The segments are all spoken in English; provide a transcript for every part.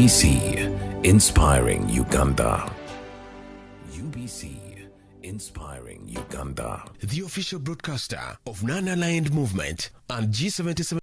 UBC, inspiring Uganda. UBC, inspiring Uganda. The official broadcaster of Non-Aligned Movement and G77.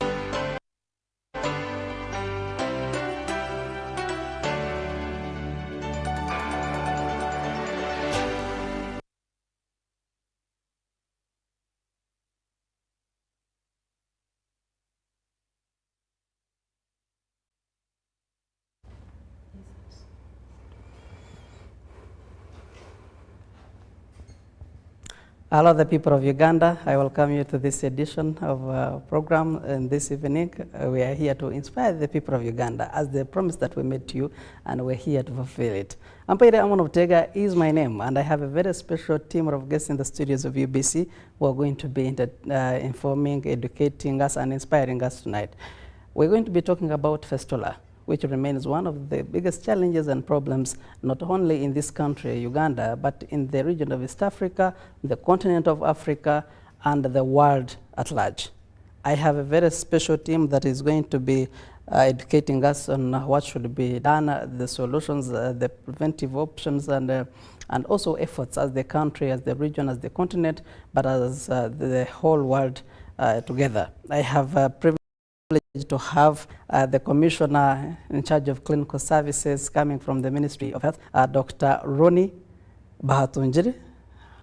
Hello, the people of Uganda. I welcome you to this edition of our program. And this evening, we are here to inspire the people of Uganda as the promise that we made to you, and we're here to fulfill it. Ampaire Amon Otega is my name, and I have a very special team of guests in the studios of UBC who are going to be informing, educating us, and inspiring us tonight. We're going to be talking about fistula, which remains one of the biggest challenges and problems, not only in this country, Uganda, but in the region of East Africa, the continent of Africa, and the world at large. I have a very special team that is going to be educating us on what should be done, the solutions, the preventive options, and also efforts as the country, as the region, as the continent, but as the whole world together. I have privilege to have the Commissioner in charge of clinical services coming from the Ministry of Health, Dr. Ronnie Bahatunjiri.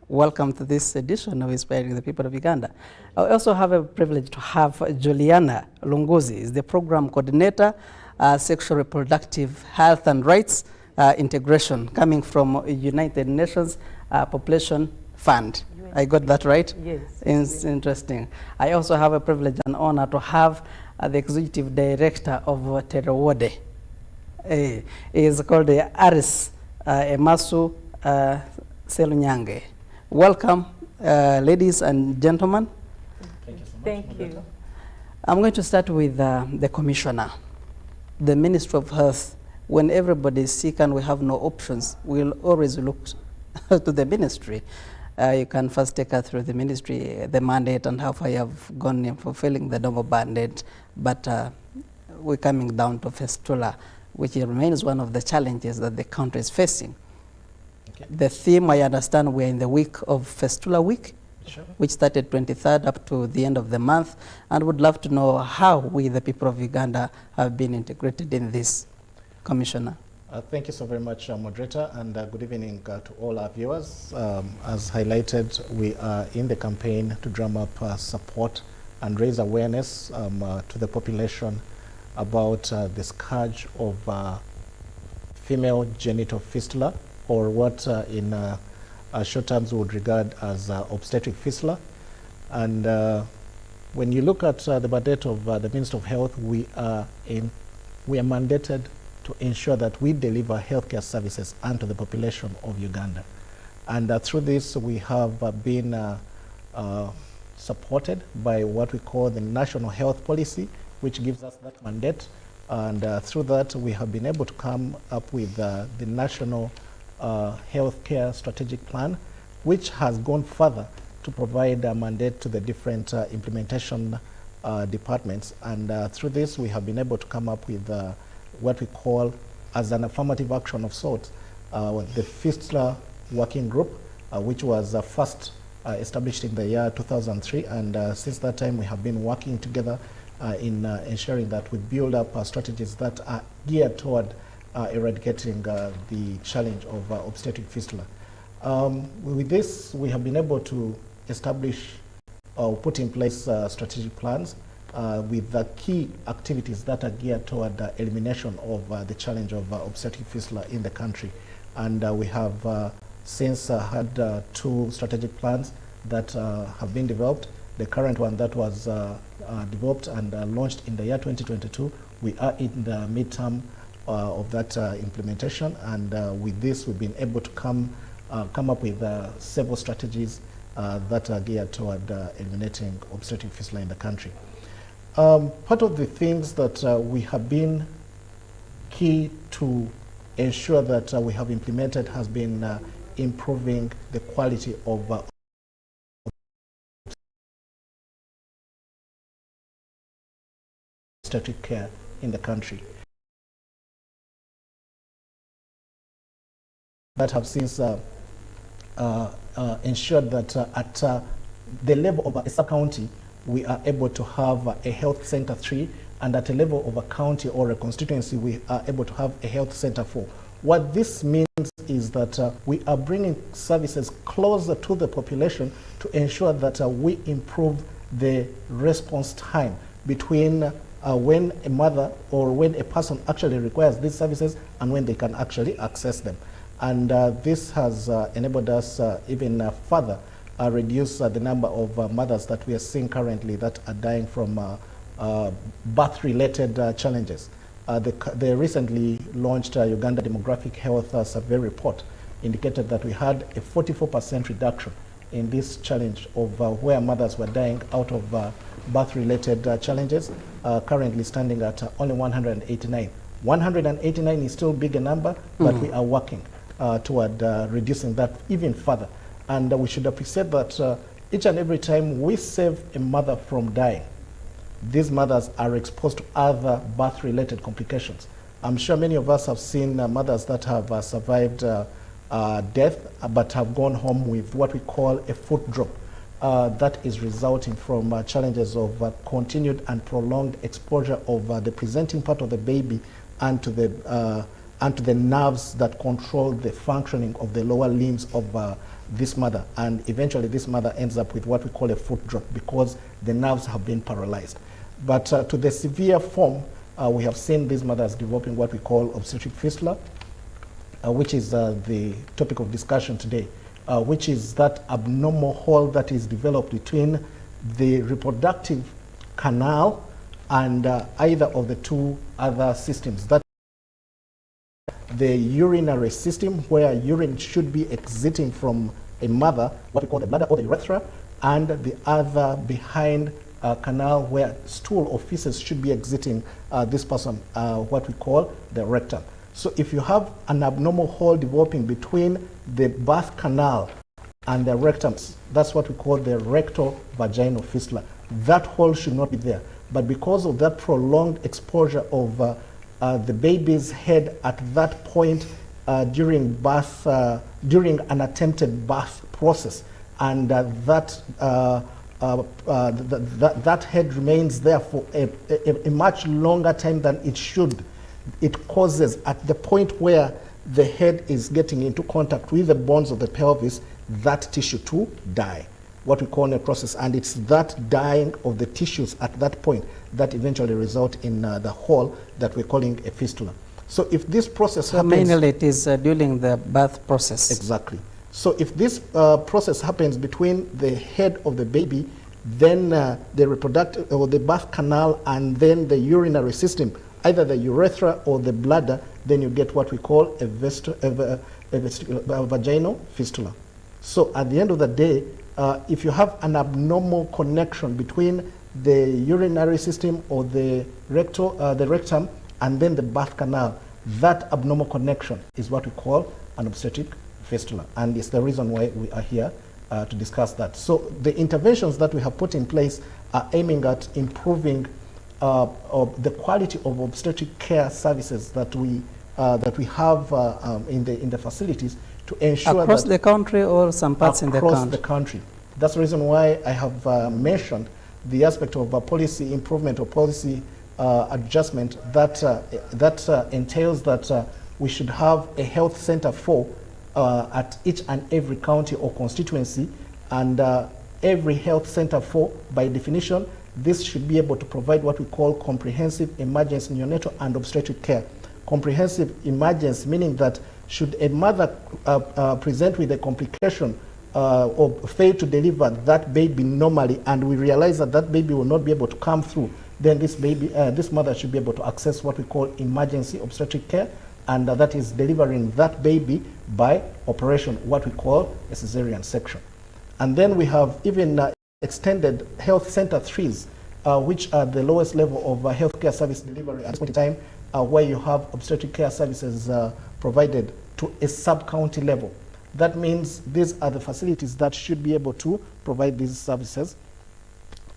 Welcome to this edition of Inspiring the People of Uganda. I also have a privilege to have Juliana Lunguzi, is the Program Coordinator, Sexual Reproductive Health and Rights Integration, coming from United Nations Population Fund. I got that right? Yes. It's interesting. I also have a privilege and honor to have the Executive Director of Terowode. He is called Aris Emasu Selunyange. Welcome, ladies and gentlemen. Thank you so much. Thank you. I'm going to start with the Commissioner. The Ministry of Health, when everybody is sick and we have no options, we'll always look to the ministry. You can first take us through the ministry, the mandate, and how far you have gone in fulfilling the normal mandate. But we're coming down to fistula, which remains one of the challenges that the country is facing. Okay. The theme, I understand, we're in the week of Fistula Week, sure, which started 23rd up to the end of the month, and would love to know how we, the people of Uganda, have been integrated in this. Commissioner. Thank you so very much, moderator, and good evening to all our viewers. As highlighted, we are in the campaign to drum up support and raise awareness to the population about the scourge of female genital fistula, or what in short terms we would regard as obstetric fistula. And when you look at the mandate of the Minister of Health, we are mandated to ensure that we deliver healthcare services unto the population of Uganda. And through this, we have been supported by what we call the National Health Policy, which gives us that mandate. And through that, we have been able to come up with the National Healthcare Strategic Plan, which has gone further to provide a mandate to the different implementation departments. And through this, we have been able to come up with what we call as an affirmative action of sorts, the Fistula Working Group, which was first established in the year 2003. And since that time, we have been working together in ensuring that we build up strategies that are geared toward eradicating the challenge of obstetric fistula. With this, we have been able to establish or put in place strategic plans with the key activities that are geared toward the elimination of the challenge of obstetric fistula in the country. And we have since had two strategic plans that have been developed. The current one that was developed and launched in the year 2022, we are in the midterm of that implementation. And with this, we've been able to come up with several strategies that are geared toward eliminating obstetric fistula in the country. Part of the things that we have been key to ensure that we have implemented has been improving the quality of obstetric care in the country. that have since ensured that at the level of a sub-county, we are able to have a health center 3, and at a level of a county or a constituency, we are able to have a health center 4. What this means is that we are bringing services closer to the population to ensure that we improve the response time between when a mother or when a person actually requires these services and when they can actually access them. And this has enabled us even further reduce the number of mothers that we are seeing currently that are dying from birth-related challenges. The recently launched Uganda Demographic Health Survey report indicated that we had a 44% reduction in this challenge of where mothers were dying out of birth-related challenges, currently standing at only 189. 189 is still a bigger number, but we are working toward reducing that even further. And we should appreciate that each and every time we save a mother from dying, these mothers are exposed to other birth-related complications. I'm sure many of us have seen mothers that have survived death but have gone home with what we call a foot drop. That is resulting from challenges of continued and prolonged exposure of the presenting part of the baby and to the nerves that control the functioning of the lower limbs of this mother. And eventually this mother ends up with what we call a foot drop because the nerves have been paralyzed. But to the severe form, we have seen these mothers developing what we call obstetric fistula, which is the topic of discussion today, which is that abnormal hole that is developed between the reproductive canal and either of the two other systems. That the urinary system, where urine should be exiting from a mother, what we call the bladder or the urethra, and the other behind canal where stool or feces should be exiting this person, what we call the rectum. So if you have an abnormal hole developing between the birth canal and the rectum, that's what we call the rectal vaginal fistula. That hole should not be there. But because of that prolonged exposure of the baby's head at that point during birth, during an attempted birth process, and that head remains there for a much longer time than it should, it causes, at the point where the head is getting into contact with the bones of the pelvis, that tissue to die, what we call necrosis. And it's that dying of the tissues at that point that eventually result in the hole that we're calling a fistula. So if this process happens... Mainly it is during the birth process. Exactly. So if this process happens between the head of the baby, then the reproductive or the birth canal, and then the urinary system, either the urethra or the bladder, then you get what we call a vaginal fistula. So at the end of the day, if you have an abnormal connection between the urinary system or the rectum and then the birth canal, that abnormal connection is what we call an obstetric fistula. And it's the reason why we are here to discuss that. So the interventions that we have put in place are aiming at improving the quality of obstetric care services that we have in the facilities to ensure across that the country or some parts in the country. Across the country. That's the reason why I have mentioned the aspect of policy improvement or policy adjustment that entails that we should have a health center for at each and every county or constituency, and every health center for, by definition, this should be able to provide what we call comprehensive emergency neonatal and obstetric care. Comprehensive emergency meaning that should a mother present with a complication or fail to deliver that baby normally, and we realize that that baby will not be able to come through, then this mother should be able to access what we call emergency obstetric care, and that is delivering that baby by operation, what we call a cesarean section. And then we have even extended health center 3s, which are the lowest level of healthcare service delivery at this point in time, where you have obstetric care services provided to a sub-county level. That means these are the facilities that should be able to provide these services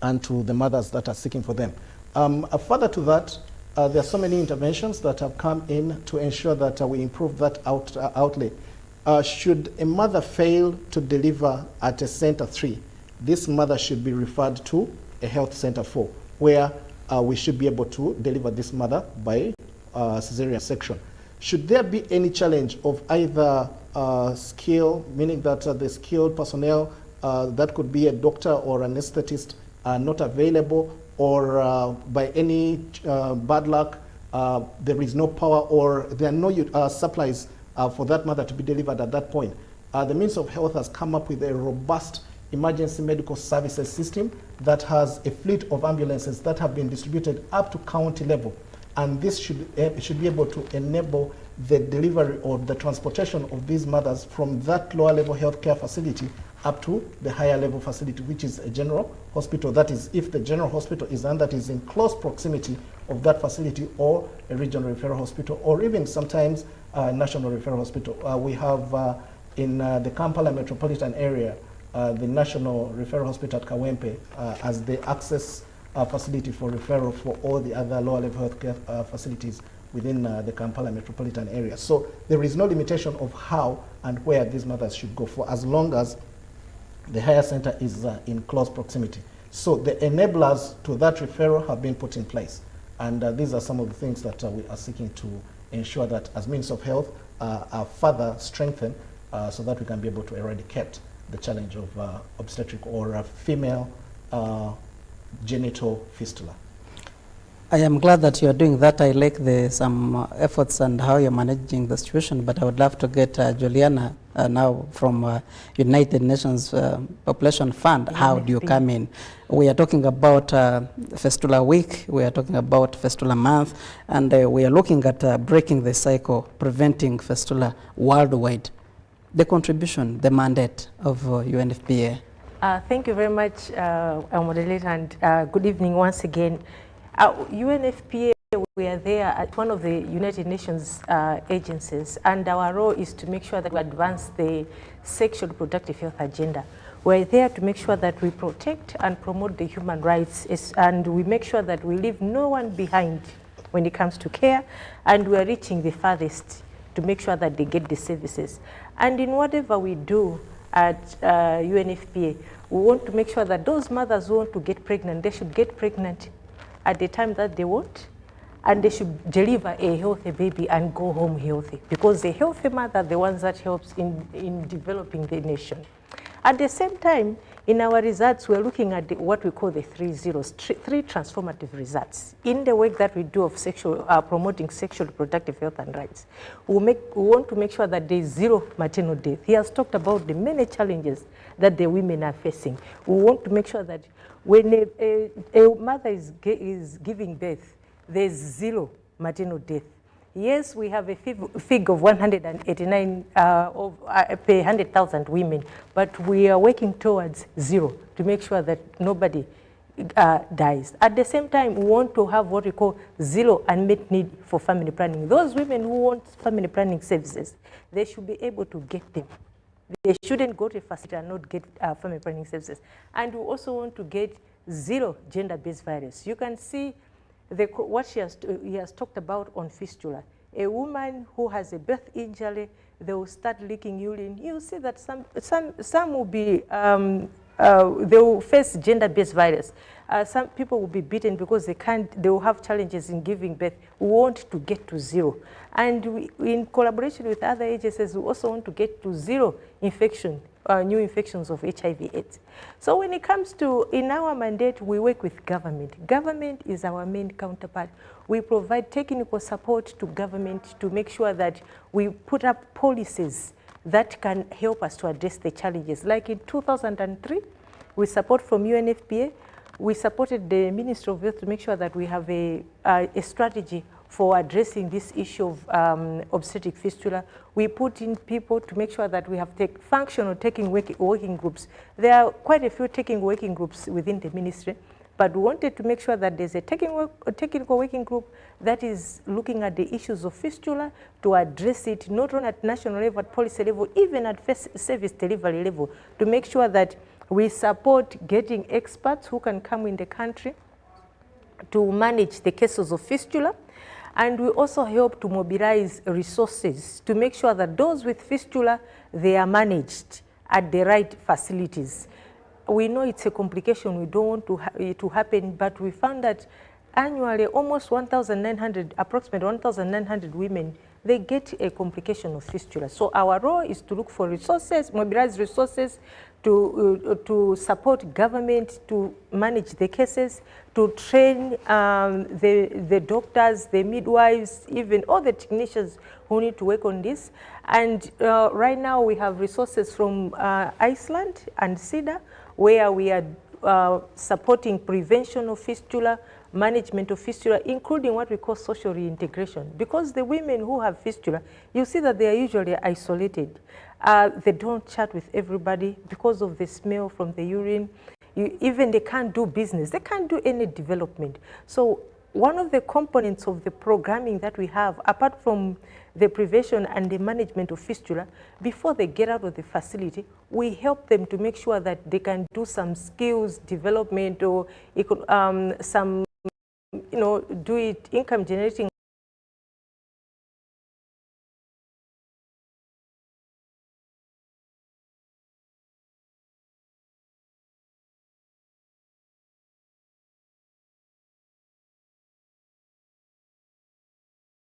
and to the mothers that are seeking for them. Further to that, there are so many interventions that have come in to ensure that we improve that outlay. should a mother fail to deliver at a center 3, this mother should be referred to a health center 4, where we should be able to deliver this mother by cesarean section. Should there be any challenge of either skill, meaning that the skilled personnel, that could be a doctor or an anesthetist, are not available, or by any bad luck, there is no power or there are no supplies for that mother to be delivered at that point, the Ministry of Health has come up with a robust emergency medical services system that has a fleet of ambulances that have been distributed up to county level. And this should be able to enable the delivery or the transportation of these mothers from that lower level healthcare facility up to the higher level facility, which is a general hospital. That is, if the general hospital is one that is in close proximity of that facility, or a regional referral hospital, or even sometimes a national referral hospital. We have in the Kampala metropolitan area, the National Referral Hospital at Kawempe as the access facility for referral for all the other lower level healthcare facilities within the Kampala metropolitan area. So there is no limitation of how and where these mothers should go, for as long as the higher center is in close proximity. So the enablers to that referral have been put in place. And these are some of the things that we are seeking to ensure that as Ministry of Health are further strengthened so that we can be able to eradicate the challenge of obstetric or female genital fistula. I am glad that you are doing that. I like some efforts and how you're managing the situation, but I would love to get Juliana now from United Nations Population Fund. How do you come in? We are talking about Fistula Week, we are talking about Fistula Month, and we are looking at breaking the cycle, preventing fistula worldwide. The contribution, the mandate of UNFPA. Thank you very much, moderator, and good evening once again. UNFPA, we are there at one of the United Nations agencies, and our role is to make sure that we advance the sexual reproductive health agenda. We're there to make sure that we protect and promote the human rights, and we make sure that we leave no one behind when it comes to care, and we are reaching the farthest to make sure that they get the services. And in whatever we do at UNFPA, we want to make sure that those mothers who want to get pregnant, they should get pregnant at the time that they want, and they should deliver a healthy baby and go home healthy, because the healthy mother are the ones that helps in developing the nation. At the same time, in our results, we're looking at what we call the 3 zeros, three transformative results. In the work that we do of promoting sexual reproductive health and rights, we want to make sure that there is zero maternal death. He has talked about the many challenges that the women are facing. We want to make sure that when a mother is giving birth, there's zero maternal death. Yes, we have a figure of 189 per 100,000 women, but we are working towards zero to make sure that nobody dies. At the same time, we want to have what we call zero unmet need for family planning. Those women who want family planning services, they should be able to get them. They shouldn't go to a facility and not get family planning services. And we also want to get zero gender-based violence. You can see what he has talked about on fistula. A woman who has a birth injury, they will start leaking urine. You'll see that some will be, they will face gender-based violence. Some people will be beaten because they will have challenges in giving birth. We want to get to zero. And in collaboration with other agencies, we also want to get to zero infection, new infections of HIV/AIDS. So when it comes to, in our mandate, we work with government. Government is our main counterpart. We provide technical support to government to make sure that we put up policies that can help us to address the challenges. Like in 2003, with support from UNFPA, we supported the Ministry of Health to make sure that we have a strategy for addressing this issue of obstetric fistula. We put in people to make sure that we have functional taking working groups. There are quite a few taking working groups within the ministry, but we wanted to make sure that there's a technical working group that is looking at the issues of fistula to address it, not only at national level, at policy level, even at service delivery level, to make sure that we support getting experts who can come in the country to manage the cases of fistula. And we also help to mobilize resources to make sure that those with fistula, they are managed at the right facilities. We know it's a complication, we don't want it to happen, but we found that annually almost 1,900, approximately 1,900 women, they get a complication of fistula. So our role is to look for resources, mobilize resources to support government to manage the cases, to train the doctors, the midwives, even all the technicians who need to work on this. And right now we have resources from Iceland and CEDA, where we are supporting prevention of fistula, management of fistula, including what we call social reintegration. Because the women who have fistula, you see that they are usually isolated. They don't chat with everybody because of the smell from the urine. Even they can't do business. They can't do any development. So one of the components of the programming that we have, apart from the prevention and the management of fistula, before they get out of the facility, we help them to make sure that they can do some skills development or some, do it income generating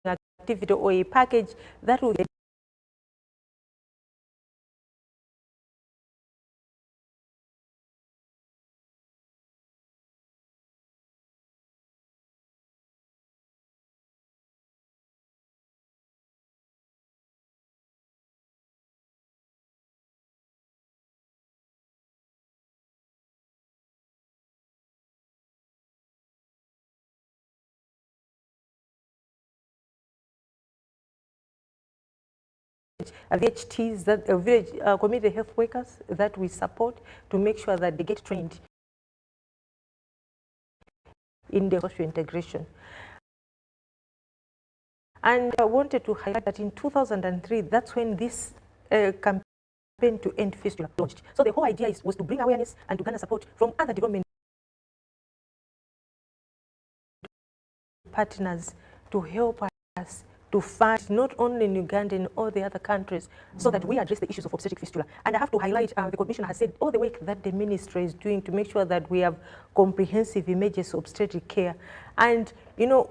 activity or a package that will VHTs, that village community health workers that we support to make sure that they get trained in the social integration. And I wanted to highlight that in 2003, that's when this campaign to end fistula launched. So the whole idea was to bring awareness and to garner support from other development partners to help us to fund not only in Uganda, in all the other countries, so that we address the issues of obstetric fistula. And I have to highlight, the Commission has said all the work that the ministry is doing to make sure that we have comprehensive emergency obstetric care. And,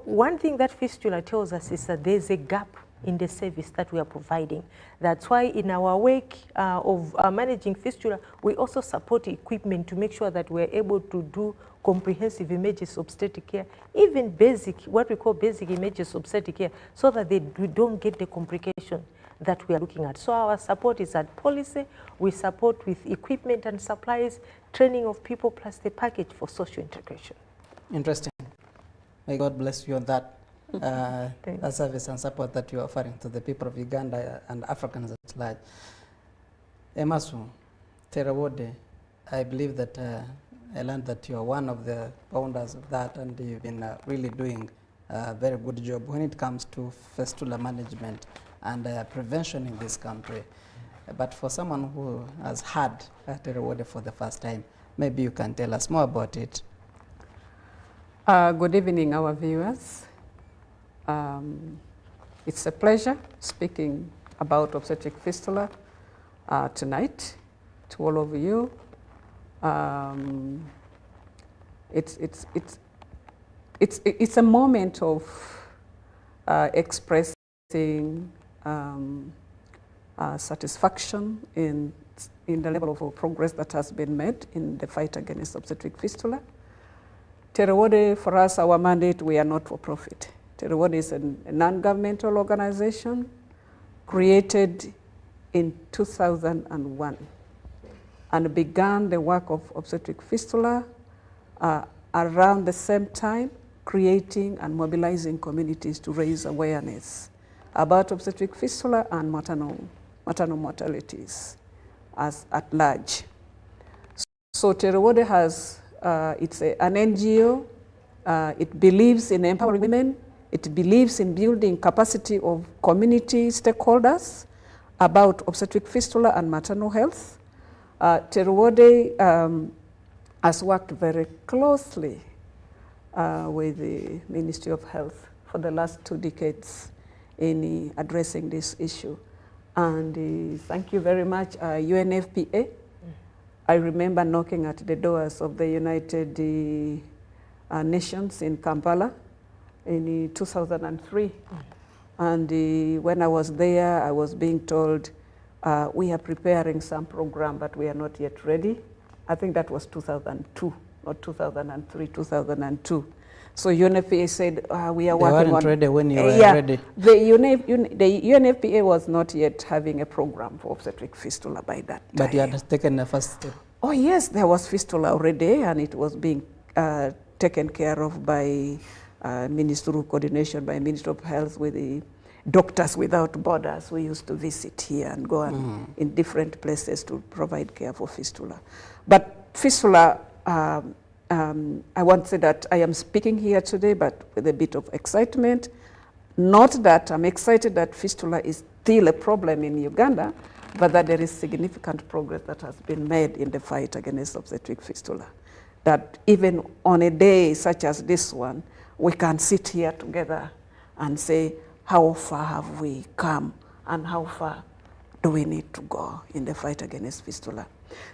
one thing that fistula tells us is that there's a gap in the service that we are providing. That's why in our work of managing fistula, we also support equipment to make sure that we're able to do comprehensive emergency obstetric care, even basic, what we call basic emergency obstetric care, so that we don't get the complication that we are looking at. So our support is at policy, we support with equipment and supplies, training of people, plus the package for social integration. Interesting. May God bless you on that. Service and support that you're offering to the people of Uganda and Africans at large. Emasu, Terawode, I believe that I learned that you are one of the founders of that, and you've been really doing a very good job when it comes to fistula management and prevention in this country. But for someone who has had Terawode for the first time, maybe you can tell us more about it. Good evening, our viewers. It's a pleasure speaking about obstetric fistula tonight to all of you. It's a moment of expressing satisfaction in the level of progress that has been made in the fight against obstetric fistula. Terawode, for us, our mandate, we are not for profit. Terawode is a non-governmental organization created in 2001 and began the work of obstetric fistula around the same time, creating and mobilizing communities to raise awareness about obstetric fistula and maternal mortalities at large. So Terawode has, it's an NGO, it believes in empowering women, it believes in building capacity of community stakeholders about obstetric fistula and maternal health. Terawode has worked very closely with the Ministry of Health for the last 2 decades in addressing this issue. And thank you very much, UNFPA. I remember knocking at the doors of the United Nations in Kampala in 2003. And when I was there, I was being told, we are preparing some program, but we are not yet ready. I think that was 2002, not 2003, 2002. So UNFPA said, we are working on... They weren't ready when you were yeah, ready. The UNFPA was not yet having a program for obstetric fistula by that time. But you had taken the first step. Oh yes, there was fistula already, and it was being taken care of by ministerial coordination by Ministry of Health with the Doctors Without Borders. We used to visit here and go in different places to provide care for fistula. But fistula, I want to say that I am speaking here today, but with a bit of excitement. Not that I'm excited that fistula is still a problem in Uganda, but that there is significant progress that has been made in the fight against obstetric fistula. That even on a day such as this one, we can sit here together and say, how far have we come and how far do we need to go in the fight against fistula?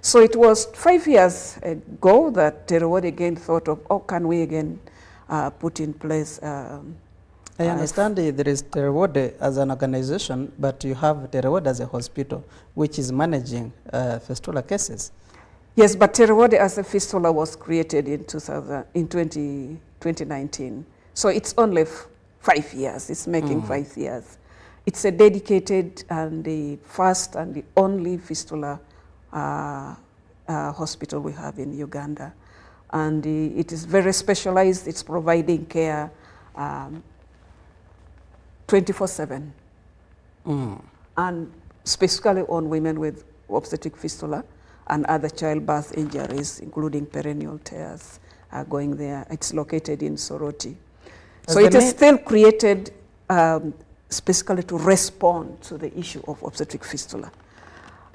So it was 5 years ago that Terowode again thought of, oh, can we again put in place I understand there is Terowode as an organization, but you have Terowode as a hospital, which is managing fistula cases. Yes, but Terowode as a fistula was created in 2019. So it's only 5 years. It's making 5 years. It's a dedicated and the first and the only fistula hospital we have in Uganda. And it is very specialized. It's providing care 24/7. And specifically on women with obstetric fistula and other childbirth injuries, including perineal tears, are going there. It's located in Soroti. So it is still created specifically to respond to the issue of obstetric fistula.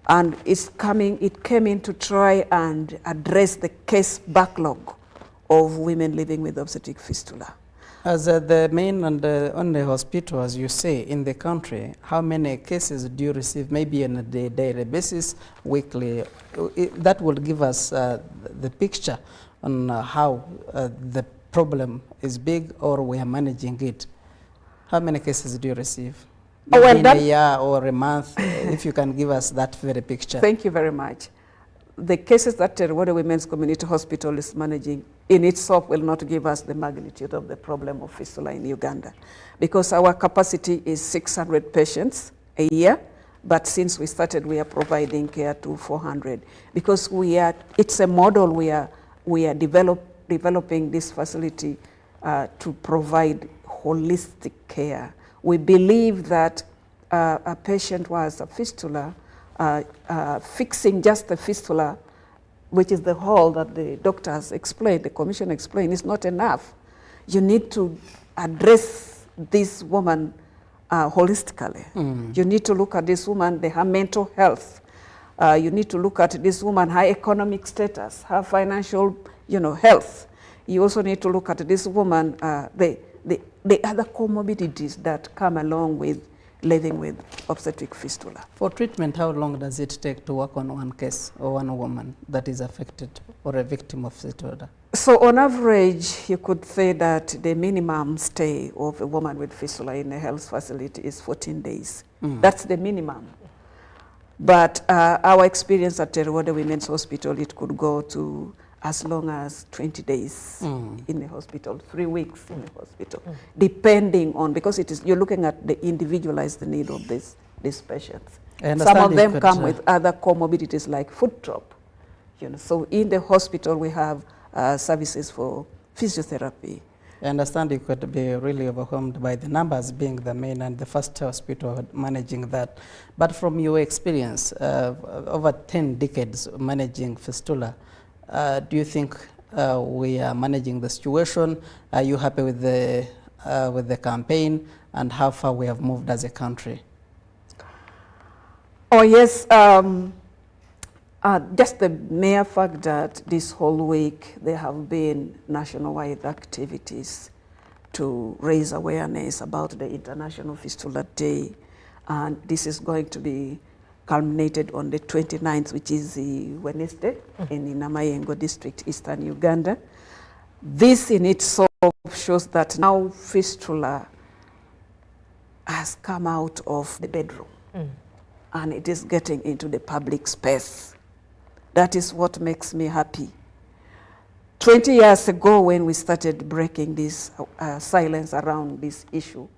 And it came in to try and address the case backlog of women living with obstetric fistula. As the main and only hospital, as you say, in the country, how many cases do you receive, maybe on a daily basis, weekly? That will give us the picture on how the problem is big or we are managing it. How many cases do you receive? Maybe in a year or a month, if you can give us that very picture. Thank you very much. The cases that Terowode Women's Community Hospital is managing in itself will not give us the magnitude of the problem of fistula in Uganda, because our capacity is 600 patients a year, but since we started we are providing care to 400, because it's a model we are developing this facility to provide holistic care. We believe that a patient who has a fistula, fixing just the fistula, which is the hole that the doctors explained, the commission explained, is not enough. You need to address this woman holistically. You need to look at this woman, her mental health. You need to look at this woman, her economic status, her financial, health. You also need to look at this woman, the other comorbidities that come along with living with obstetric fistula. For treatment, how long does it take to work on one case or one woman that is affected or a victim of fistula? So on average, you could say that the minimum stay of a woman with fistula in a health facility is 14 days. That's the minimum. But our experience at Terowode Women's Hospital, it could go to as long as 20 days in the hospital, 3 weeks in the hospital, depending on, because you're looking at the individualized need of these patients. Some of them come with other comorbidities like foot drop. So in the hospital we have services for physiotherapy. I understand you could be really overwhelmed by the numbers being the main and the first hospital managing that. But from your experience, over 10 decades managing fistula, do you think we are managing the situation? Are you happy with the campaign and how far we have moved as a country? Oh yes, just the mere fact that this whole week there have been nationwide activities to raise awareness about the International Fistula Day. And this is going to be culminated on the 29th, which is the Wednesday, in Namayengo district, eastern Uganda. This in itself shows that now fistula has come out of the bedroom and it is getting into the public space. That is what makes me happy. 20 years ago, when we started breaking this silence around this issue,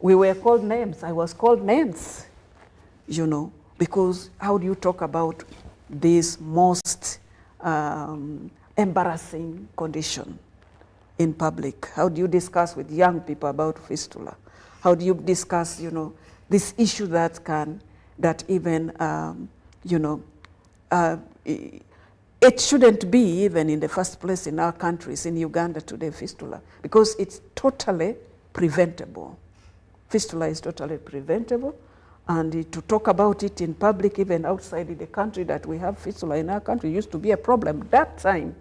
we were called names. I was called names, you know, because how do you talk about this most embarrassing condition in public? How do you discuss with young people about fistula? How do you discuss, you know, this issue that can, that even, you know, it shouldn't be even in the first place in our countries, in Uganda today, fistula, because it's totally preventable. Fistula is totally preventable, and to talk about it in public, even outside the country, that we have fistula in our country used to be a problem. That time,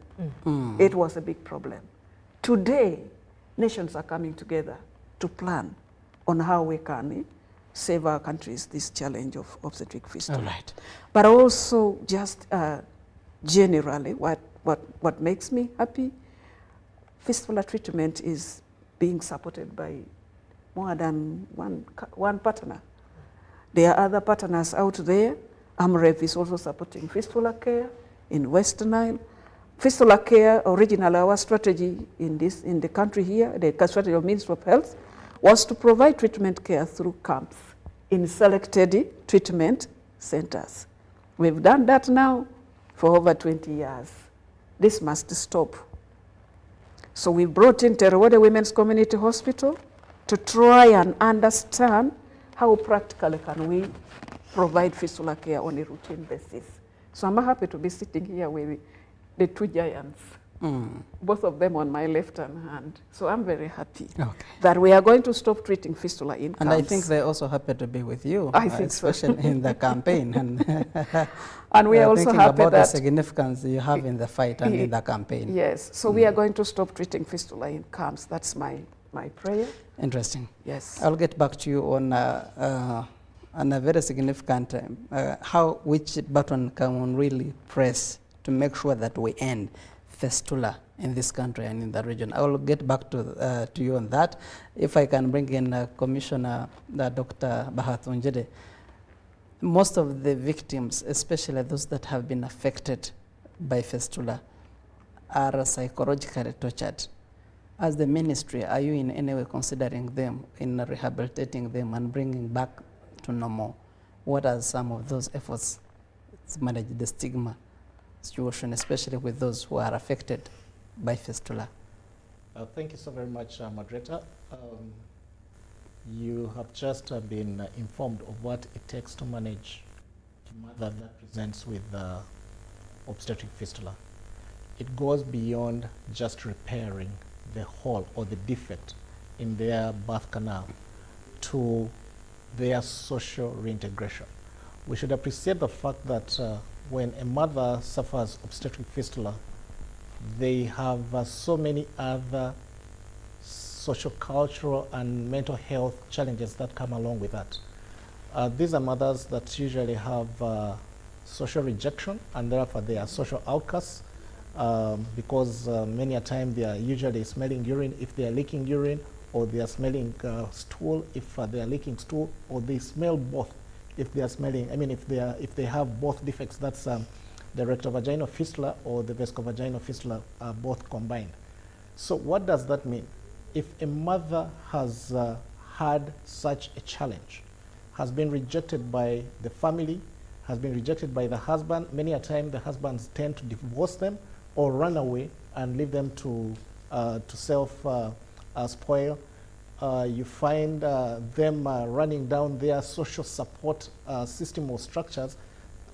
it was a big problem. Today, nations are coming together to plan on how we can save our countries this challenge of obstetric fistula. All right. But also just generally, what makes me happy, fistula treatment is being supported by more than one partner. There are other partners out there. AMREF is also supporting fistula care in Western Nile. Fistula care, originally our strategy in the country here, the strategy of Ministry of Health, was to provide treatment care through camps in selected treatment centers. We've done that now for over 20 years. This must stop. So we brought in Terewode Women's Community Hospital to try and understand how practically can we provide fistula care on a routine basis. So I'm happy to be sitting here with the two giants, both of them on my left-hand. So I'm very happy that we are going to stop treating fistula in camps. And I think they're also happy to be with you, I think especially in the campaign. And we are also thinking happy about that the significance you have in the fight and in the campaign. Yes, so we are going to stop treating fistula in camps. That's my prayer. Interesting. Yes. I'll get back to you on a very significant, which button can one really press to make sure that we end fistula in this country and in the region. I will get back to you on that. If I can bring in Commissioner Dr. Bahathunjede. Most of the victims, especially those that have been affected by fistula, are psychologically tortured. As the ministry, are you in any way considering them in rehabilitating them and bringing back to normal? What are some of those efforts to manage the stigma situation, especially with those who are affected by fistula? Thank you so very much, moderator. You have just been informed of what it takes to manage a mother that presents with obstetric fistula. It goes beyond just repairing the hole or the defect in their birth canal to their social reintegration. We should appreciate the fact that when a mother suffers obstetric fistula, they have so many other social, cultural, and mental health challenges that come along with that. These are mothers that usually have social rejection, and therefore they are social outcasts because many a time they are usually smelling urine if they are leaking urine, or they are smelling stool if they are leaking stool, or they smell both if they are smelling, if they have both defects, that's the rectovaginal fistula or the vescovaginal fistula are both combined. So what does that mean? If a mother has had such a challenge, has been rejected by the family, has been rejected by the husband, many a time the husbands tend to divorce them or run away and leave them to self-spoil. You find them running down their social support system or structures.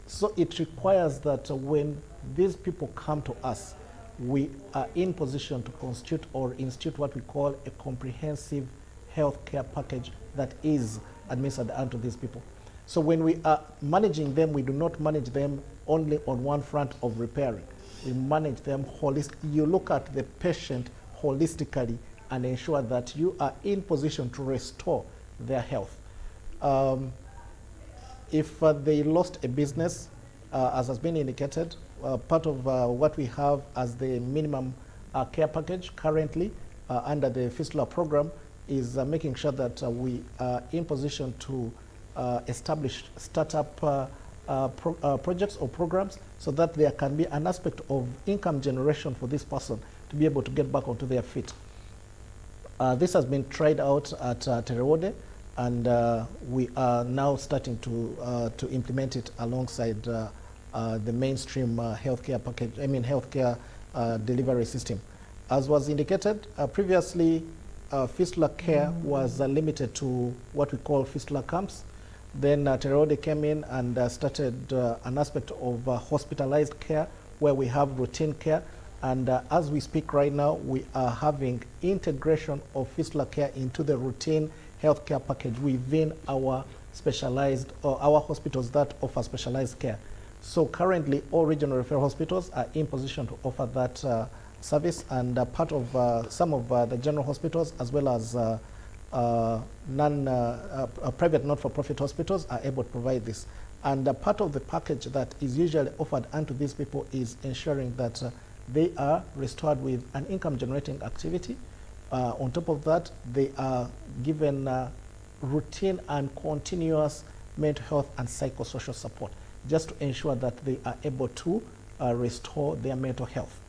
So it requires that when these people come to us, we are in position to constitute or institute what we call a comprehensive health care package that is administered unto these people. So when we are managing them, we do not manage them only on one front of repairing. We manage them holistically. You look at the patient holistically and ensure that you are in position to restore their health. If they lost a business, as has been indicated, part of what we have as the minimum care package currently under the Fistula program is making sure that we are in position to establish startup projects or programs so that there can be an aspect of income generation for this person to be able to get back onto their feet. This has been tried out at Terewode, and we are now starting to implement it alongside the mainstream healthcare package, healthcare delivery system. As was indicated previously, fistula care was limited to what we call fistula camps. Then Terewode came in and started an aspect of hospitalized care where we have routine care. And as we speak right now, we are having integration of fistula care into the routine healthcare package within our specialized or our hospitals that offer specialized care. So currently, all regional referral hospitals are in position to offer that service, and part of some of the general hospitals as well as private not-for-profit hospitals are able to provide this. And part of the package that is usually offered unto these people is ensuring that they are restored with an income-generating activity. On top of that, they are given routine and continuous mental health and psychosocial support, just to ensure that they are able to restore their mental health.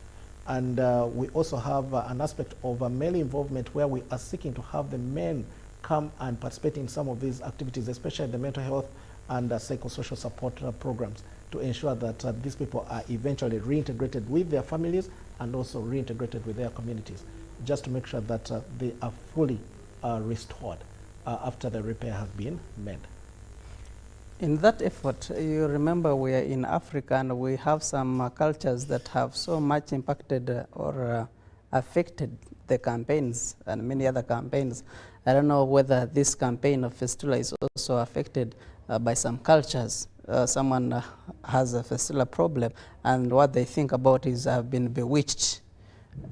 And we also have an aspect of male involvement where we are seeking to have the men come and participate in some of these activities, especially the mental health and psychosocial support programs, to ensure that these people are eventually reintegrated with their families and also reintegrated with their communities, just to make sure that they are fully restored after the repair has been made. In that effort, you remember we are in Africa and we have some cultures that have so much impacted or affected the campaigns and many other campaigns. I don't know whether this campaign of fistula is also affected by some cultures. Someone has a fistula problem and what they think about is I've been bewitched.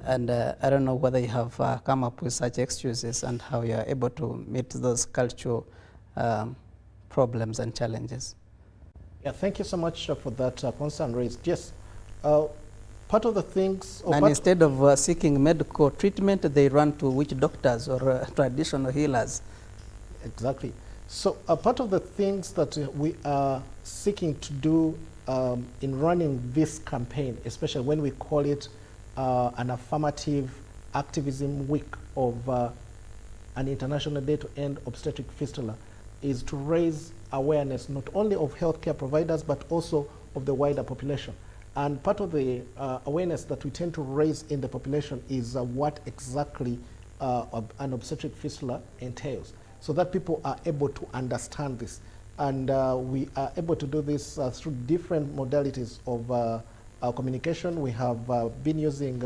And I don't know whether you have come up with such excuses and how you are able to meet those cultural problems and challenges. Yeah, thank you so much for that concern raised. Yes, part of the things... And instead of seeking medical treatment, they run to witch doctors or traditional healers. Exactly. So part of the things that we are seeking to do in running this campaign, especially when we call it an affirmative activism week of an International Day to End Obstetric Fistula, is to raise awareness not only of healthcare providers but also of the wider population. And part of the awareness that we tend to raise in the population is what exactly an obstetric fistula entails, so that people are able to understand this. And we are able to do this through different modalities of communication. We have been using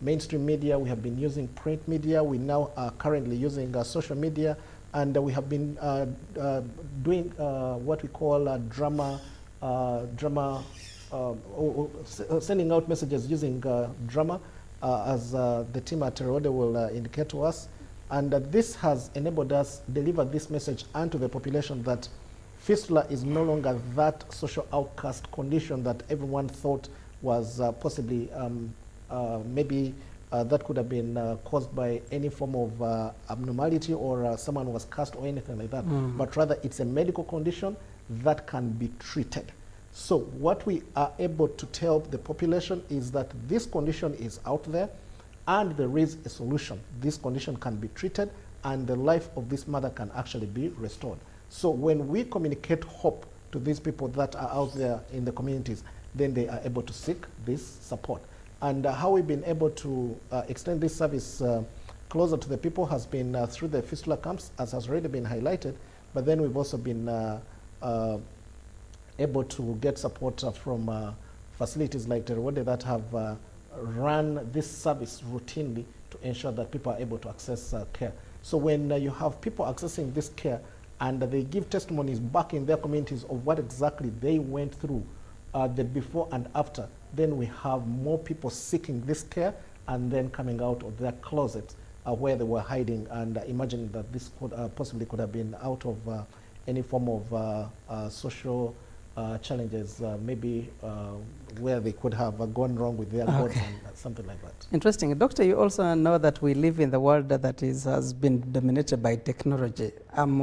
mainstream media, we have been using print media, we now are currently using social media, and we have been doing what we call sending out messages using drama, as the team at Terewode will indicate to us. And this has enabled us deliver this message onto the population that fistula is no longer that social outcast condition that everyone thought was possibly maybe that could have been caused by any form of abnormality or someone was cursed or anything like that, but rather it's a medical condition that can be treated. So what we are able to tell the population is that this condition is out there and there is a solution. This condition can be treated and the life of this mother can actually be restored. So when we communicate hope to these people that are out there in the communities, then they are able to seek this support. And how we've been able to extend this service closer to the people has been through the fistula camps, as has already been highlighted, but then we've also been able to get support from facilities like Terewode that have run this service routinely to ensure that people are able to access care. So when you have people accessing this care and they give testimonies back in their communities of what exactly they went through, the before and after, then we have more people seeking this care and then coming out of their closets where they were hiding, and imagining that this could possibly could have been out of any form of social challenges, maybe where they could have gone wrong with their gods and something like that. Interesting. Doctor, you also know that we live in the world that has been dominated by technology. I'm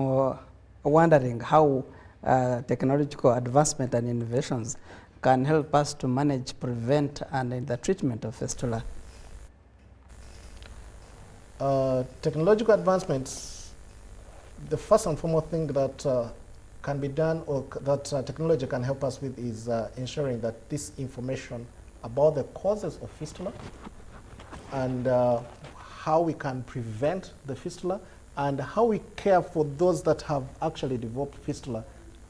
wondering how technological advancement and innovations can help us to manage, prevent, and in the treatment of fistula. Technological advancements, the first and foremost thing that can be done, or that technology can help us with, is ensuring that this information about the causes of fistula and how we can prevent the fistula and how we care for those that have actually developed fistula,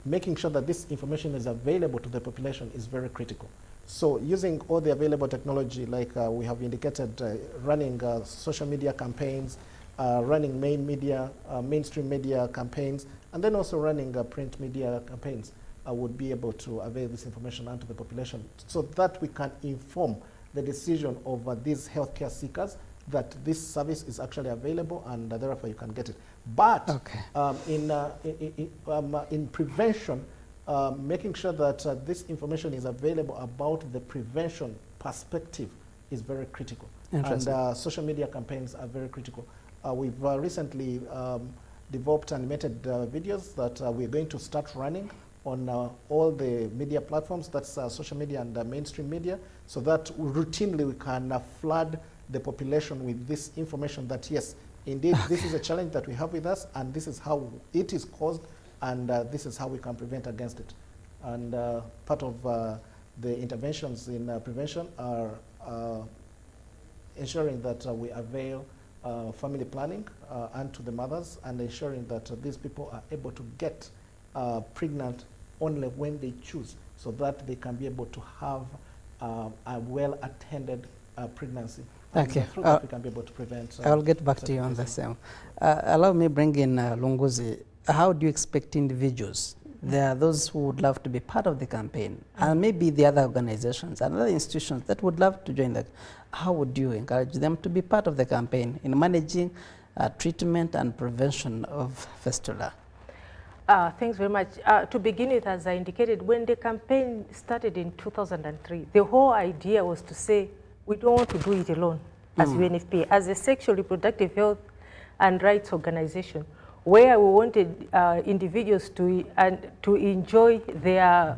making sure that this information is available to the population is very critical. So using all the available technology, like we have indicated, running social media campaigns, running mainstream media campaigns, and then also running print media campaigns would be able to avail this information onto the population so that we can inform the decision of these healthcare seekers that this service is actually available and therefore you can get it. But in prevention, making sure that this information is available about the prevention perspective is very critical. And social media campaigns are very critical. We've recently developed animated videos that we're going to start running on all the media platforms, that's social media and mainstream media, so that routinely we can flood the population with this information that yes, indeed, this is a challenge that we have with us, and this is how it is caused, and this is how we can prevent against it. And part of the interventions in prevention are ensuring that we avail family planning and to the mothers, and ensuring that these people are able to get pregnant only when they choose, so that they can be able to have a well-attended pregnancy. Thank you. Through that we can be able to prevent. I'll get back to you on the same. Allow me bring in Lunguzi. How do you expect individuals? There are those who would love to be part of the campaign, and maybe the other organizations and other institutions that would love to join that. How would you encourage them to be part of the campaign in managing treatment and prevention of fistula? Thanks very much. To begin with, as I indicated, when the campaign started in 2003, the whole idea was to say, we don't want to do it alone as UNFPA, as a sexual reproductive health and rights organization, where we wanted individuals to enjoy their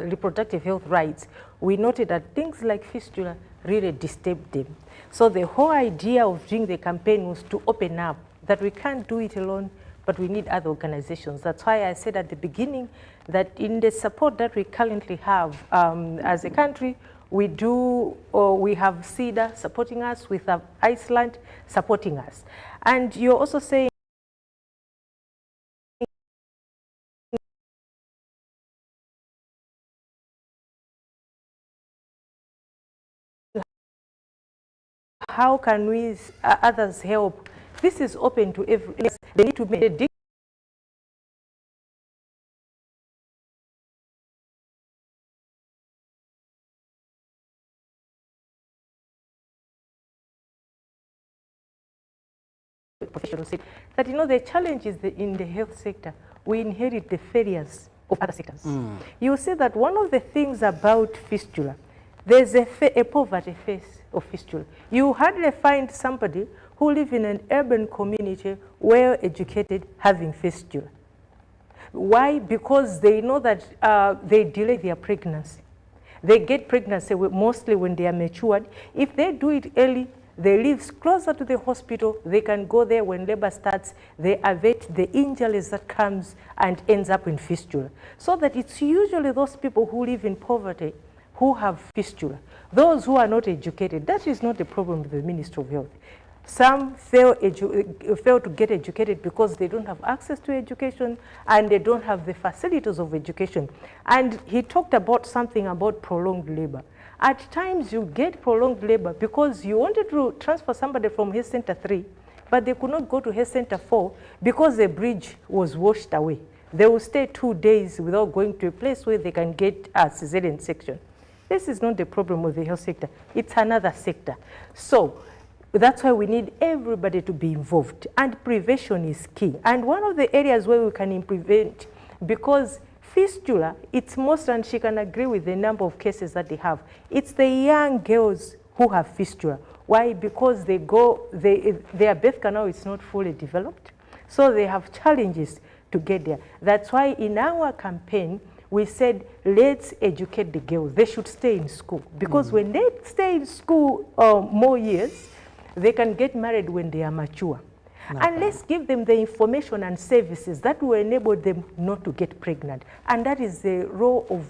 reproductive health rights. We noted that things like fistula really disturbed them. So the whole idea of doing the campaign was to open up that we can't do it alone, but we need other organizations. That's why I said at the beginning that in the support that we currently have as a country, we have CEDA supporting us, we have Iceland supporting us. And you're also saying how can we others help? This is open to everyone. They need to make a professional sector. That, you know, the challenge is in the health sector, we inherit the failures of other sectors. You see that one of the things about fistula, there's a poverty face of fistula. You hardly find somebody who live in an urban community, well educated, having fistula. Why? Because they know that they delay their pregnancy. They get pregnancy mostly when they are matured. If they do it early, they live closer to the hospital. They can go there when labor starts. They avert the injuries that comes and ends up in fistula. So that it's usually those people who live in poverty who have fistula. Those who are not educated, that is not the problem with the Ministry of Health. Some fail to get educated because they don't have access to education and they don't have the facilities of education. And he talked about something about prolonged labor. At times you get prolonged labor because you wanted to transfer somebody from Health Center 3, but they could not go to Health Center 4 because the bridge was washed away. They will stay 2 days without going to a place where they can get a cesarean section. This is not the problem with the health sector. It's another sector. So That's why we need everybody to be involved, and prevention is key. And one of the areas where we can prevent, because fistula, it's most, and she can agree with the number of cases that they have, it's the young girls who have fistula. Why? Because their birth canal is not fully developed, so they have challenges to get there. That's why in our campaign, we said, let's educate the girls. They should stay in school, because when they stay in school more years, they can get married when they are mature. And let's give them the information and services that will enable them not to get pregnant. And that is the role of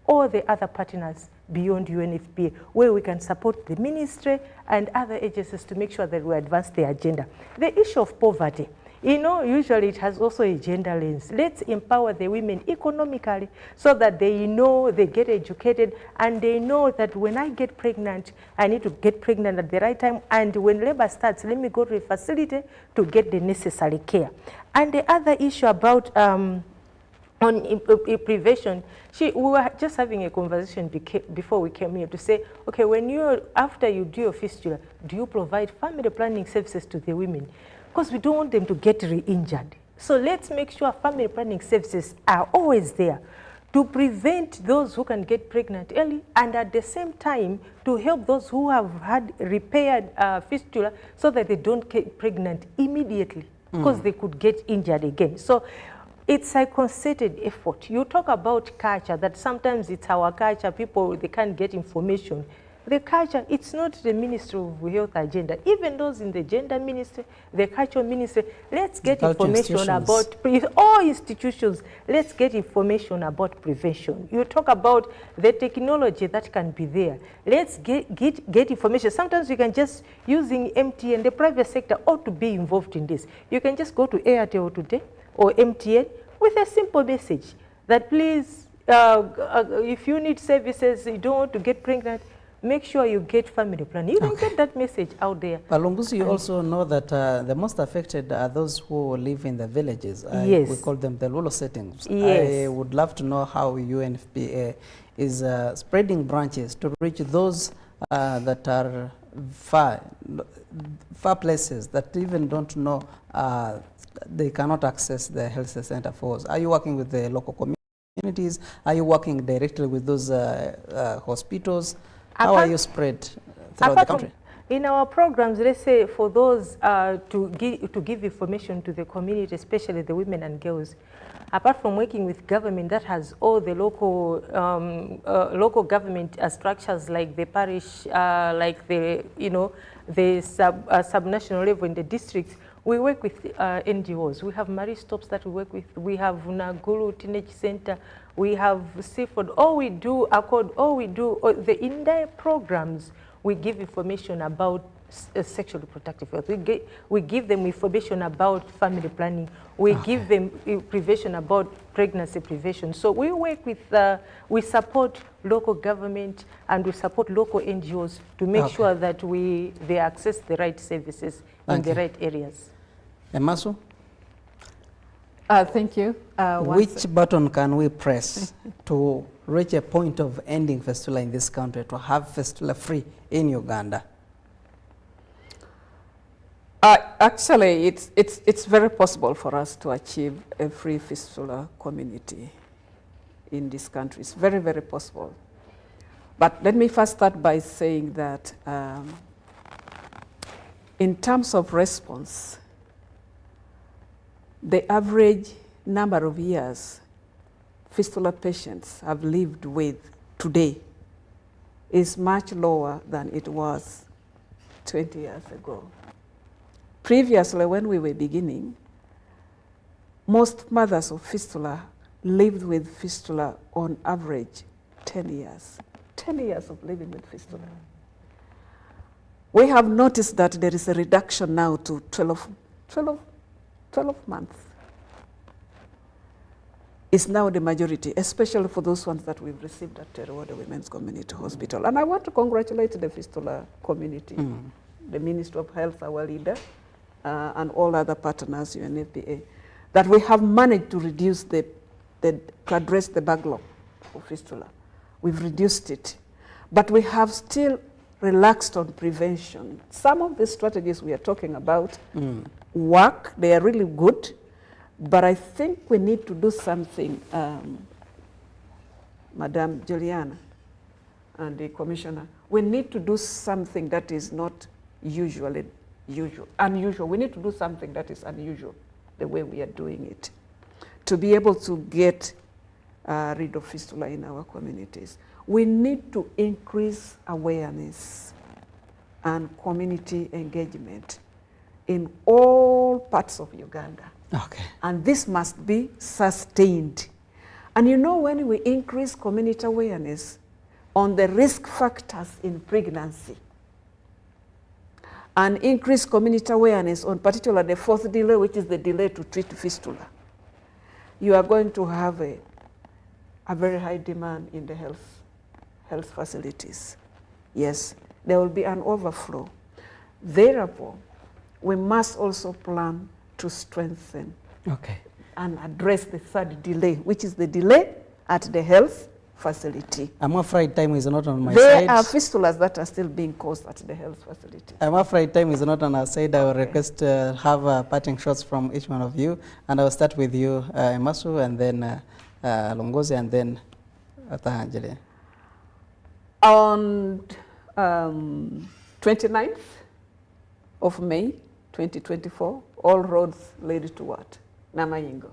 all the other partners beyond UNFPA, where we can support the ministry and other agencies to make sure that we advance the agenda. The issue of poverty, you know, usually it has also a gender lens. Let's empower the women economically so that they know, they get educated, and they know that when I get pregnant, I need to get pregnant at the right time, and when labor starts, let me go to a facility to get the necessary care. And the other issue about prevention, we were just having a conversation before we came here to say, okay, after you do your fistula, do you provide family planning services to the women? Because we don't want them to get re-injured. So let's make sure family planning services are always there to prevent those who can get pregnant early, and at the same time to help those who have had repaired fistula so that they don't get pregnant immediately, because they could get injured again. So it's a concerted effort. You talk about culture, that sometimes it's our culture, people, they can't get information. The culture, it's not the Ministry of Health agenda. Even those in the gender ministry, the culture ministry, let's get information about all institutions. Let's get information about prevention. You talk about the technology that can be there. Let's get information. Sometimes you can just using MTN, the private sector ought to be involved in this. You can just go to Airtel today or MTN with a simple message that please, if you need services, you don't want to get pregnant, make sure you get family planning. You can get that message out there. But Lungusi, you also know that the most affected are those who live in the villages. Yes. We call them the rural settings. Yes. I would love to know how UNFPA is spreading branches to reach those that are far places that even don't know they cannot access the health center for us. Are you working with the local communities? Are you working directly with those hospitals? How are you spread throughout the country? In our programs, let's say for those to give information to the community, especially the women and girls, apart from working with government that has all the local local government structures like the parish, like the subnational level in the districts, we work with NGOs. We have Marie Stops that we work with. We have Naguru Teenage Center. We have Seafood. All we do, in their programs, we give information about sexual reproductive health. We give them information about family planning. We give them prevention about pregnancy prevention. So we work with, we support local government and we support local NGOs to make sure that they access the right services in the right areas. Emasu? Thank you. Which button can we press to reach a point of ending fistula in this country, to have fistula free in Uganda? Actually, it's very possible for us to achieve a free fistula community in this country. It's very, very possible. But let me first start by saying that in terms of response, the average number of years fistula patients have lived with today is much lower than it was 20 years ago. Previously, when we were beginning, most mothers of fistula lived with fistula on average 10 years. 10 years of living with fistula. We have noticed that there is a reduction now to 12 months. Is now the majority, especially for those ones that we've received at Terewode Women's Community Hospital. And I want to congratulate the fistula community, the Ministry of Health, our leader, and all other partners, UNFPA, that we have managed to reduce to address the backlog of fistula. We've reduced it, but we have still relaxed on prevention. Some of the strategies we are talking about work, they are really good, but I think we need to do something, Madam Juliana and the Commissioner, we need to do something that is not unusual. We need to do something that is unusual, the way we are doing it, to be able to get rid of fistula in our communities. We need to increase awareness and community engagement in all parts of Uganda. Okay. And this must be sustained. And you know, when we increase community awareness on the risk factors in pregnancy and increase community awareness on particularly the fourth delay, which is the delay to treat fistula, you are going to have a very high demand in the health facilities. Yes, there will be an overflow. Therefore, we must also plan to strengthen and address the third delay, which is the delay at the health facility. I'm afraid time is not on my there side. There are fistulas that are still being caused at the health facility. I'm afraid time is not on our side. I will request to have parting shots from each one of you. And I will start with you, Emasu, and then Longozi, and then Tahangele. On 29th of May, 2024, all roads lead to what? Namayingo.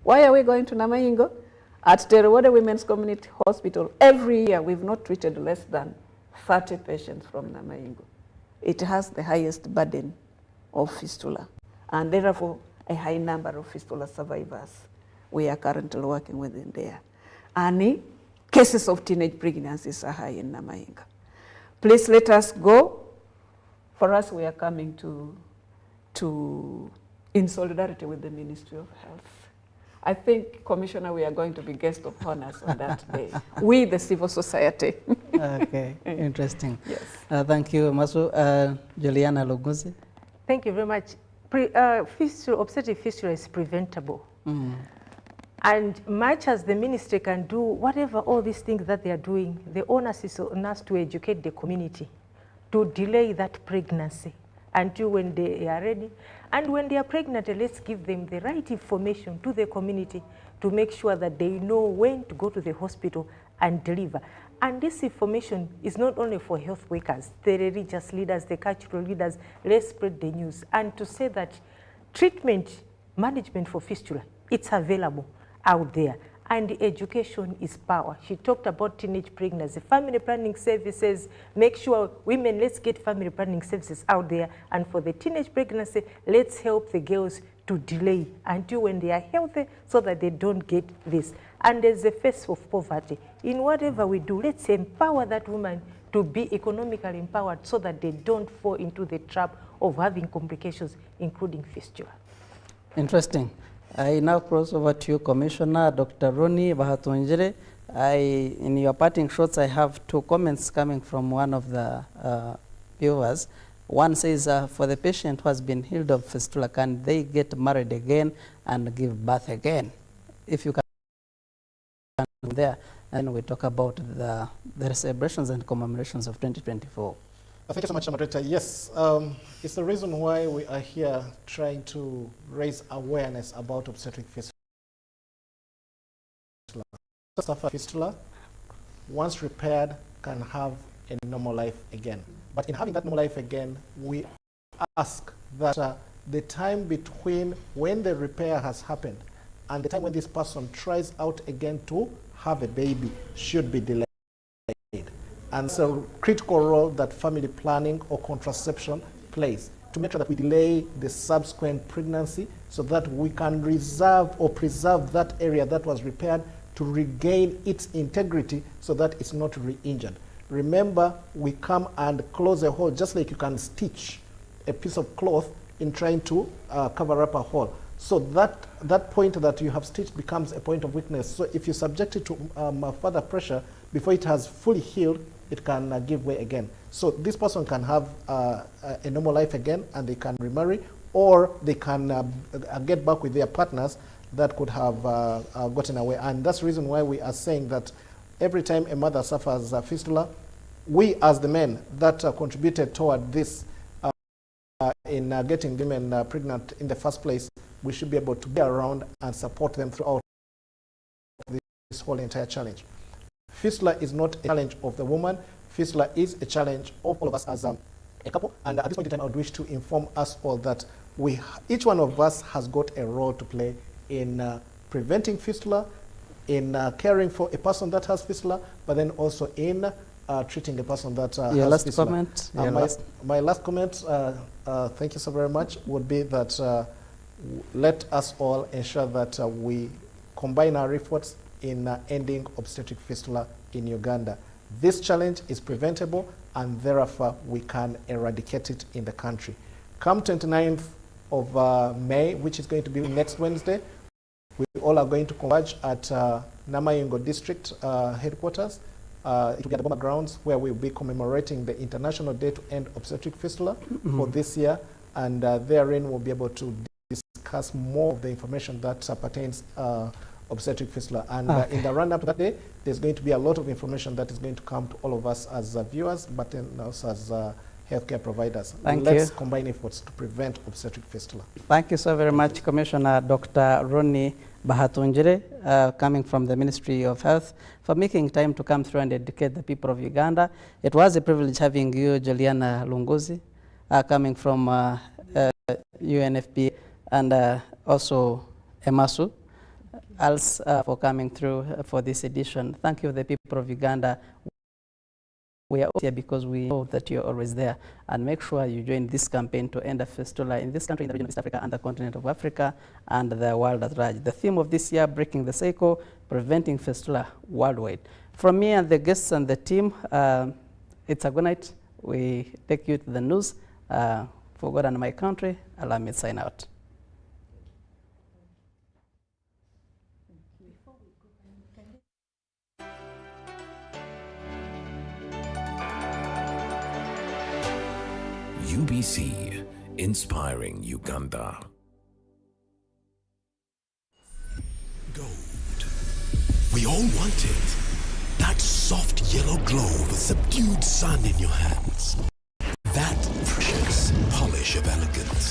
Why are we going to Namayingo? At Terewode Women's Community Hospital, every year we've not treated less than 30 patients from Namayingo. It has the highest burden of fistula, and therefore a high number of fistula survivors we are currently working with in there. And cases of teenage pregnancies are high in Namayingo. Please let us go. For us, we are coming in solidarity with the Ministry of Health. I think, Commissioner, we are going to be guest of honors on that day. We, the civil society. Okay, interesting. Yes. Thank you, Masu. Juliana Luguzi. Thank you very much. Obstetric fistula is preventable. And much as the ministry can do whatever all these things that they are doing, the onus is on us to educate the community to delay that pregnancy until when they are ready. And when they are pregnant, let's give them the right information to the community to make sure that they know when to go to the hospital and deliver. And this information is not only for health workers, the religious leaders, the cultural leaders. Let's spread the news and to say that treatment, management for fistula, it's available out there. And education is power. She talked about teenage pregnancy, family planning services. Make sure women, let's get family planning services out there. And for the teenage pregnancy, let's help the girls to delay until when they are healthy so that they don't get this. And there's a face of poverty. In whatever we do, let's empower that woman to be economically empowered so that they don't fall into the trap of having complications, including fistula. Interesting. I now cross over to you, Commissioner Dr. Roni Bahatunjere. In your parting shots, I have two comments coming from one of the viewers. One says, for the patient who has been healed of fistula, can they get married again and give birth again? If you can there, and we talk about the celebrations and commemorations of 2024. Thank you so much, Moderator. Yes, it's the reason why we are here trying to raise awareness about obstetric fistula. Fistula, once repaired, can have a normal life again. But in having that normal life again, we ask that the time between when the repair has happened and the time when this person tries out again to have a baby should be delayed. And so critical role that family planning or contraception plays to make sure that we delay the subsequent pregnancy so that we can reserve or preserve that area that was repaired to regain its integrity so that it's not re-injured. Remember, we come and close a hole just like you can stitch a piece of cloth in trying to cover up a hole. So that point that you have stitched becomes a point of weakness. So if you subject it to further pressure, before it has fully healed, it can give way again. So this person can have a normal life again and they can remarry, or they can get back with their partners that could have gotten away. And that's the reason why we are saying that every time a mother suffers a fistula, we as the men that contributed toward this in getting women pregnant in the first place, we should be able to be around and support them throughout this whole entire challenge. Fistula is not a challenge of the woman. Fistula is a challenge of all of us as a couple. And at this point in time, I would wish to inform us all that each one of us has got a role to play in preventing fistula, in caring for a person that has fistula, but then also in treating a person that has fistula. My last comment, thank you so very much, would be that let us all ensure that we combine our efforts in ending obstetric fistula in Uganda. This challenge is preventable, and therefore we can eradicate it in the country. Come 29th of May, which is going to be next Wednesday, we all are going to converge at Namayingo District headquarters. It will be at the Boma grounds, where we'll be commemorating the International Day to End Obstetric Fistula for this year, and therein we'll be able to discuss more of the information that pertains obstetric fistula. And in the run-up to that day, there's going to be a lot of information that is going to come to all of us as viewers, but then also as healthcare providers. Let's combine efforts to prevent obstetric fistula. Thank you so very much, Commissioner Dr. Ronnie Bahatunjire, coming from the Ministry of Health, for making time to come through and educate the people of Uganda. It was a privilege having you, Juliana Lunguzi, coming from UNFPA, and also Emasu, else for coming through for this edition. Thank you, the people of Uganda. We are here because we know that you're always there, and make sure you join this campaign to end a fistula in this country, in the region of East Africa, and the continent of Africa, and the world at large. The theme of this year, Breaking the Cycle, Preventing Fistula Worldwide. From me and the guests and the team, it's a good night. We take you to the news. For God and my country, allow me to sign out. UBC, inspiring Uganda. Gold. We all want it. That soft yellow glow with subdued sun in your hands. That precious polish of elegance.